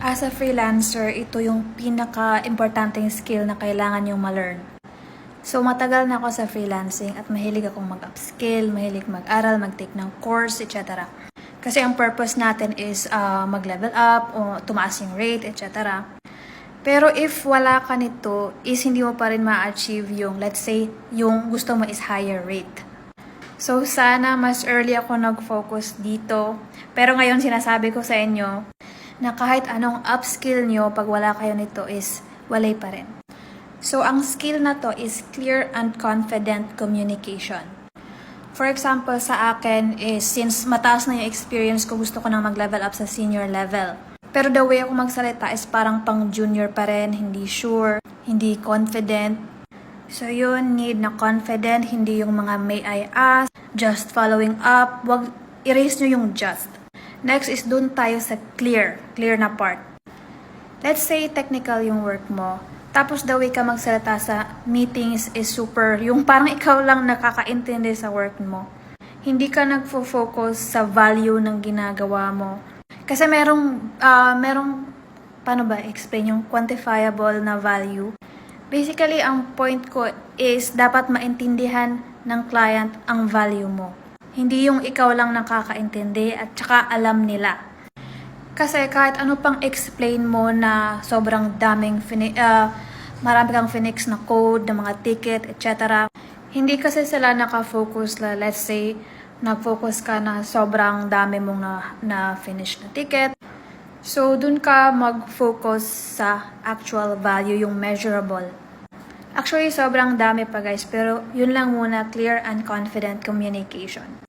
As a freelancer, ito yung pinaka-importanteng skill na kailangan yung ma-learn. So, matagal na ako sa freelancing at mahilig akong mag-upskill, mahilig mag-aral, mag-take ng course, etc. Kasi ang purpose natin is mag-level up o tumaas yung rate, etc. Pero if wala ka nito, is hindi mo pa rin ma-achieve yung, let's say, yung gusto mo is higher rate. So, sana mas early ako nag-focus dito. Pero ngayon sinasabi ko sa inyo, na kahit anong upskill nyo, pag wala kayo nito is walay pa rin. So, ang skill na to is clear and confident communication. For example, sa akin is, since mataas na yung experience ko, gusto ko nang mag-level up sa senior level. Pero the way ako magsalita is parang pang junior pa rin, hindi sure, hindi confident. So yun, need na confident, hindi yung mga may I ask, just following up, wag erase nyo yung just. Next is dun tayo sa clear na part. Let's say technical yung work mo, tapos the way ka magsalita sa meetings is super, yung parang ikaw lang nakakaintindi sa work mo. Hindi ka nagfo-focus sa value ng ginagawa mo. Kasi merong, paano ba explain yung quantifiable na value? Basically, ang point ko is dapat maintindihan ng client ang value mo. Hindi yung ikaw lang nakakaintindi at saka alam nila. Kasi kahit ano pang explain mo na sobrang daming marami kang finix na code, na mga ticket, etc. Hindi kasi sila nakafocus na, let's say, nag-focus ka na sobrang dami mong na finish na ticket. So, dun ka mag-focus sa actual value, yung measurable. Actually, sobrang dami pa guys, pero yun lang muna, clear and confident communication.